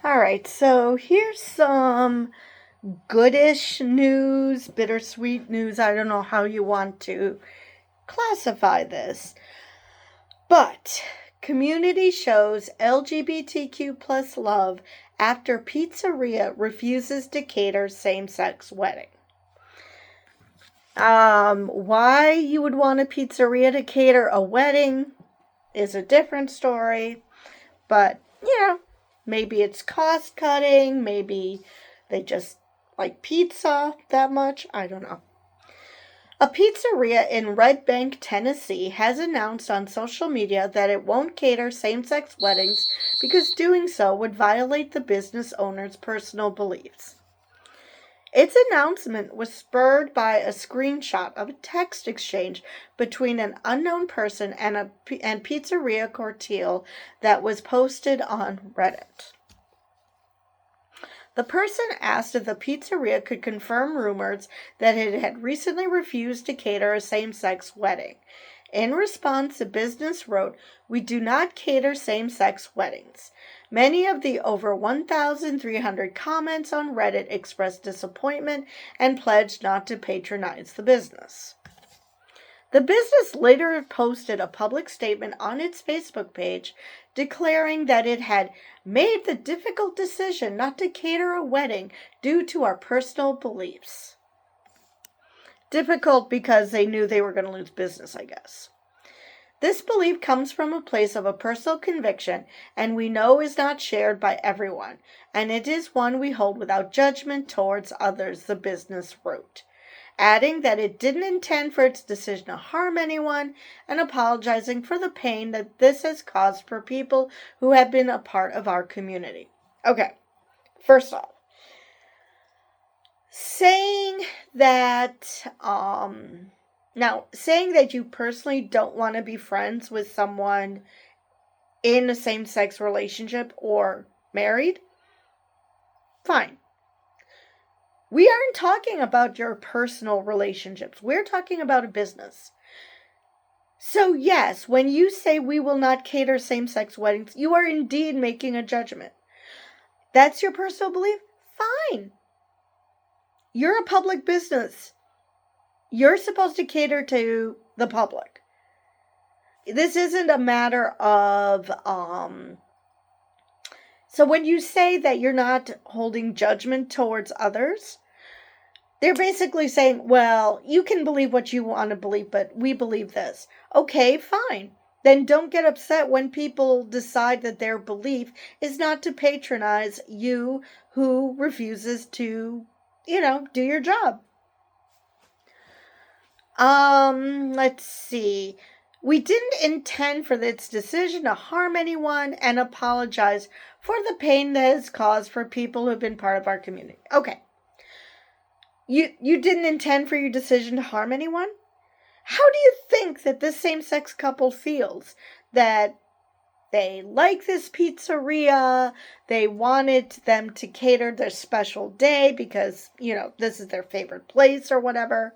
All right, so here's some goodish news, bittersweet news. I don't know how you want to classify this. But community shows LGBTQ plus love after pizzeria refuses to cater same sex wedding. Why you would want a pizzeria to cater a wedding is a different story, but maybe it's cost cutting, maybe they just like pizza that much. I don't know. A pizzeria in Red Bank, Tennessee has announced on social media that it won't cater same sex weddings because doing so would violate the business owner's personal beliefs. Its announcement was spurred by a screenshot of a text exchange between an unknown person and Pizzeria Cortile that was posted on Reddit. The person asked if the pizzeria could confirm rumors that it had recently refused to cater a same sex wedding. In response, the business wrote, "We do not cater same sex weddings." Many of the over 1,300 comments on Reddit expressed disappointment and pledged not to patronize the business. The business later posted a public statement on its Facebook page declaring that it had made the difficult decision not to cater a wedding due to our personal beliefs. Difficult because they knew they were going to lose business, I guess. This belief comes from a place of a personal conviction, and we know is not shared by everyone, and it is one we hold without judgment towards others, the business wrote, adding that it didn't intend for its decision to harm anyone and apologizing for the pain that this has caused for people who have been a part of our community. Okay, first off, saying that saying that you personally don't want to be friends with someone in a same-sex relationship or married, fine. We aren't talking about your personal relationships. We're talking about a business. So yes, when you say we will not cater same-sex weddings, you are indeed making a judgment. That's your personal belief? Fine. You're a public business. You're supposed to cater to the public. This isn't a matter of, so when you say that you're not holding judgment towards others, they're basically saying, well, you can believe what you want to believe, but we believe this. Okay, fine. Then don't get upset when people decide that their belief is not to patronize you who refuses to, do your job. Let's see. We didn't intend for its decision to harm anyone and apologize for the pain that has caused for people who have been part of our community. Okay. You didn't intend for your decision to harm anyone? How do you think that this same-sex couple feels? That they like this pizzeria, they wanted them to cater their special day because, this is their favorite place or whatever.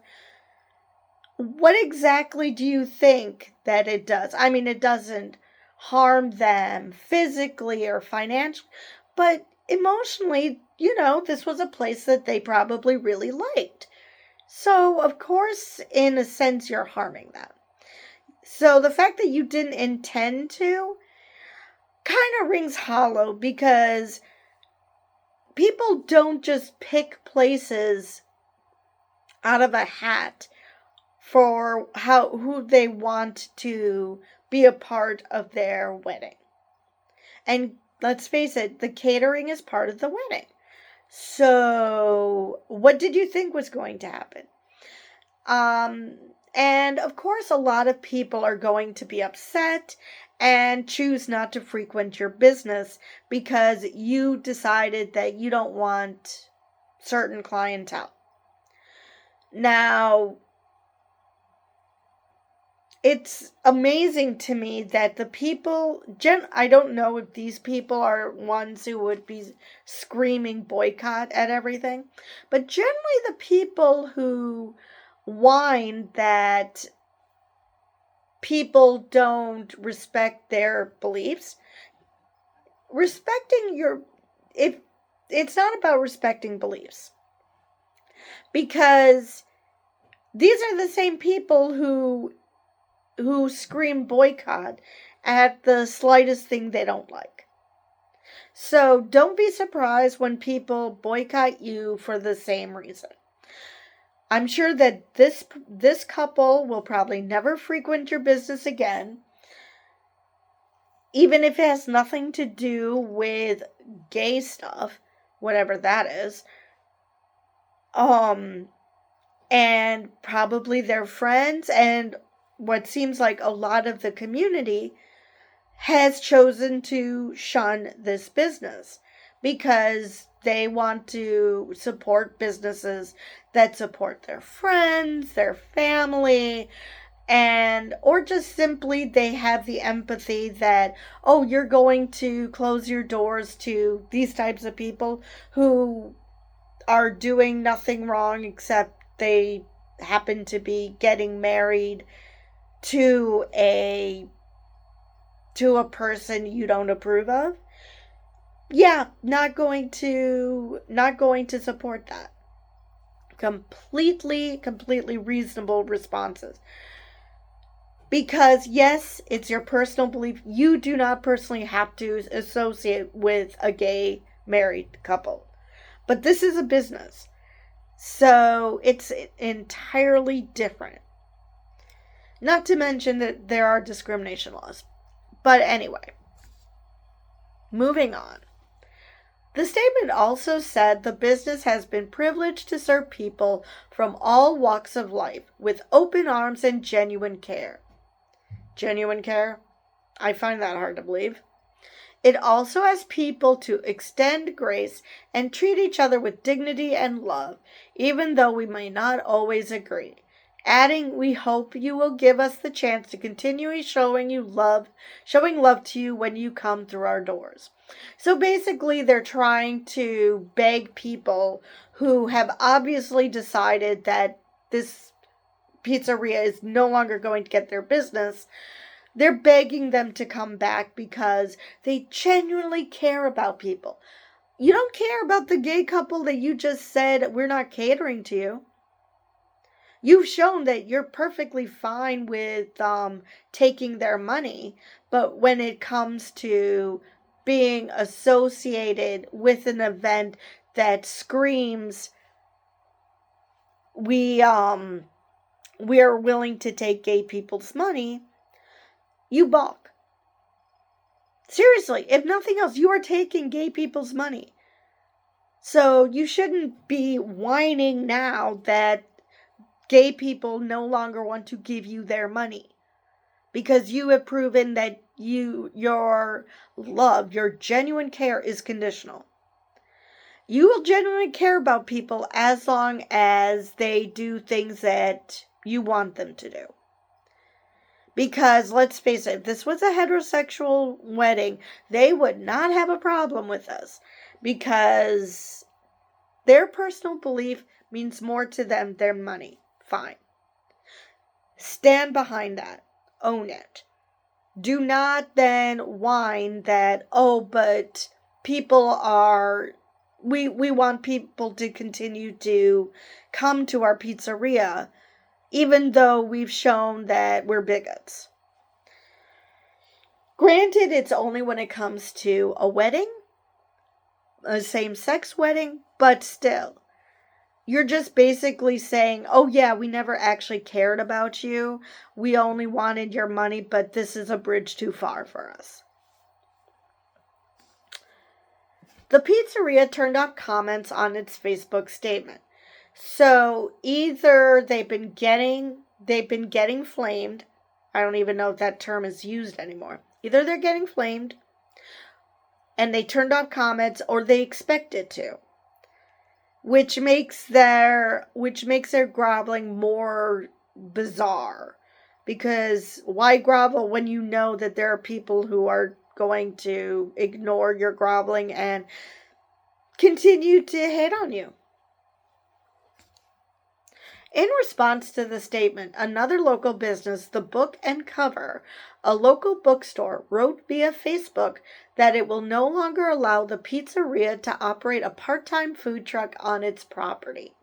What exactly do you think that it does? I mean, it doesn't harm them physically or financially, but emotionally, this was a place that they probably really liked. So, of course, in a sense, you're harming them. So, the fact that you didn't intend to kind of rings hollow because people don't just pick places out of a hat for who they want to be a part of their wedding. And let's face it, the catering is part of the wedding. So, what did you think was going to happen? And of course, a lot of people are going to be upset and choose not to frequent your business because you decided that you don't want certain clientele. Now, it's amazing to me that the people, I don't know if these people are ones who would be screaming boycott at everything, but generally the people who whine that people don't respect their beliefs, respecting it's not about respecting beliefs, because these are the same people who scream boycott at the slightest thing they don't like. So don't be surprised when people boycott you for the same reason. I'm sure that this couple will probably never frequent your business again, even if it has nothing to do with gay stuff, whatever that is. And probably their friends and what seems like a lot of the community has chosen to shun this business because they want to support businesses that support their friends, their family, and or just simply they have the empathy that, oh, you're going to close your doors to these types of people who are doing nothing wrong except they happen to be getting married to a person you don't approve of. Yeah, not going to support that. Completely reasonable responses. Because yes, it's your personal belief. You do not personally have to associate with a gay married couple. But this is a business. So it's entirely different. Not to mention that there are discrimination laws. But anyway, moving on. The statement also said the business has been privileged to serve people from all walks of life with open arms and genuine care. Genuine care? I find that hard to believe. It also asks people to extend grace and treat each other with dignity and love, even though we may not always agree. Adding, we hope you will give us the chance to continue showing love to you when you come through our doors. So basically, they're trying to beg people who have obviously decided that this pizzeria is no longer going to get their business. They're begging them to come back because they genuinely care about people. You don't care about the gay couple that you just said, we're not catering to you. You've shown that you're perfectly fine with taking their money, but when it comes to being associated with an event that screams, we are willing to take gay people's money, you balk. Seriously, if nothing else, you are taking gay people's money. So you shouldn't be whining now that gay people no longer want to give you their money, because you have proven that your love, your genuine care is conditional. You will genuinely care about people as long as they do things that you want them to do. Because let's face it, if this was a heterosexual wedding, they would not have a problem with us, because their personal belief means more to them than money. Fine. Stand behind that. Own it. Do not then whine that, oh, but people are, we want people to continue to come to our pizzeria, even though we've shown that we're bigots. Granted, it's only when it comes to a wedding, a same-sex wedding, but still. You're just basically saying, oh yeah, we never actually cared about you. We only wanted your money, but this is a bridge too far for us. The pizzeria turned off comments on its Facebook statement. So either they've been getting flamed. I don't even know if that term is used anymore. Either they're getting flamed and they turned off comments, or they expected to. Which makes their groveling more bizarre. Because why grovel when you know that there are people who are going to ignore your groveling and continue to hit on you? In response to the statement, another local business, The Book and Cover, a local bookstore, wrote via Facebook that it will no longer allow the pizzeria to operate a part-time food truck on its property,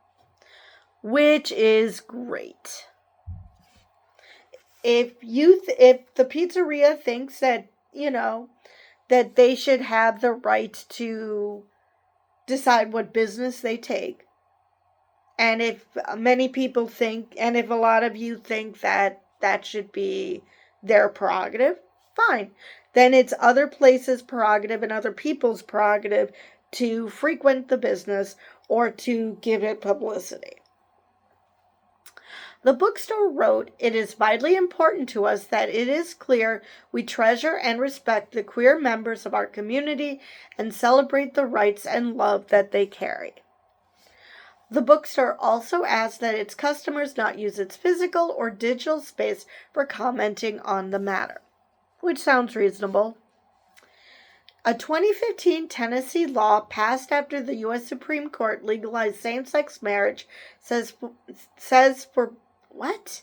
which is great. If the pizzeria thinks that, that they should have the right to decide what business they take, and if many people think, and if a lot of you think that that should be their prerogative, fine. Then it's other places' prerogative and other people's prerogative to frequent the business or to give it publicity. The bookstore wrote, "It is vitally important to us that it is clear we treasure and respect the queer members of our community and celebrate the rights and love that they carry." The bookstore also asked that its customers not use its physical or digital space for commenting on the matter, which sounds reasonable. A 2015 Tennessee law passed after the U.S. Supreme Court legalized same-sex marriage says for what?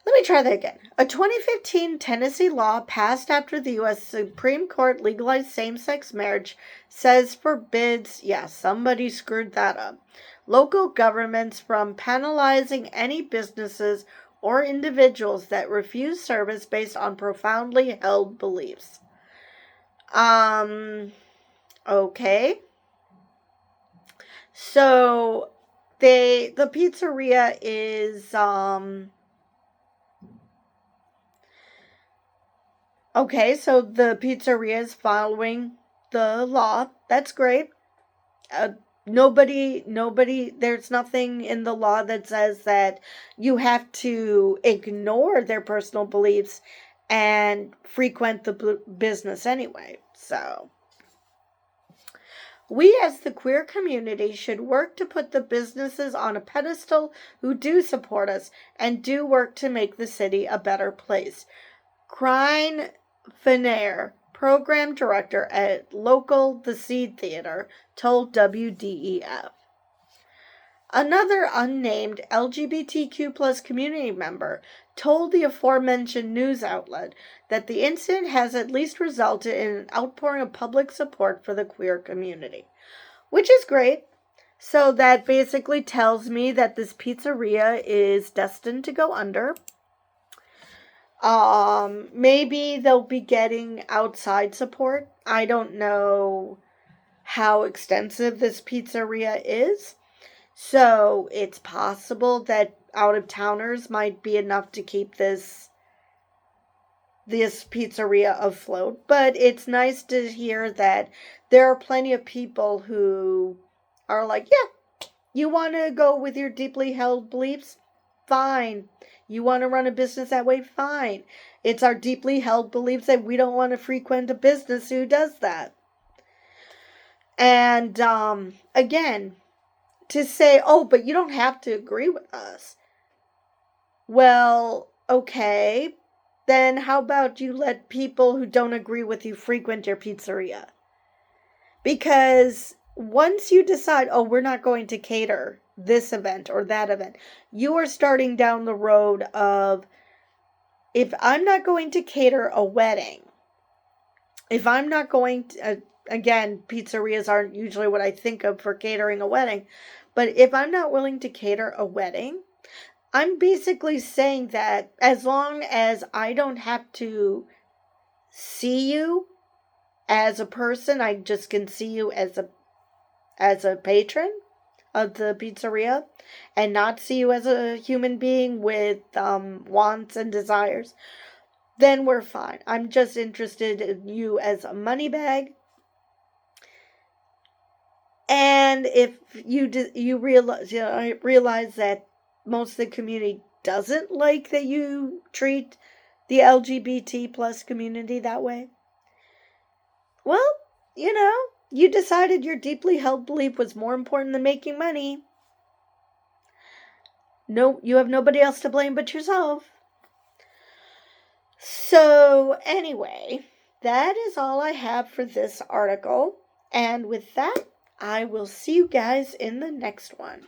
Let me try that again. A 2015 Tennessee law passed after the U.S. Supreme Court legalized same-sex marriage forbids, somebody screwed that up, local governments from penalizing any businesses or individuals that refuse service based on profoundly held beliefs. Okay. So, the pizzeria is, okay, so the pizzeria is following the law. That's great. Nobody, there's nothing in the law that says that you have to ignore their personal beliefs and frequent the business anyway. So, we as the queer community should work to put the businesses on a pedestal who do support us and do work to make the city a better place. Crine Finnair, program director at local The Seed Theater, told WDEF. Another unnamed LGBTQ+ community member told the aforementioned news outlet that the incident has at least resulted in an outpouring of public support for the queer community, which is great. So that basically tells me that this pizzeria is destined to go under. Maybe they'll be getting outside support. I don't know how extensive this pizzeria is. So it's possible that out-of-towners might be enough to keep this pizzeria afloat. But it's nice to hear that there are plenty of people who are like, yeah, you want to go with your deeply held beliefs? Fine. You want to run a business that way? Fine. It's our deeply held beliefs that we don't want to frequent a business who does that. And again, to say, oh, but you don't have to agree with us. Well, okay. Then how about you let people who don't agree with you frequent your pizzeria? Because once you decide, oh, we're not going to cater this event or that event, you are starting down the road of, if I'm not going to cater a wedding, if I'm not going to, again, pizzerias aren't usually what I think of for catering a wedding, but if I'm not willing to cater a wedding, I'm basically saying that as long as I don't have to see you as a person, I just can see you as a patron of the pizzeria and not see you as a human being with wants and desires, then we're fine. I'm just interested in you as a money bag. And if you realize that most of the community doesn't like that you treat the LGBT+ community that way, well, you decided your deeply held belief was more important than making money. No, you have nobody else to blame but yourself. So, anyway, that is all I have for this article. And with that, I will see you guys in the next one.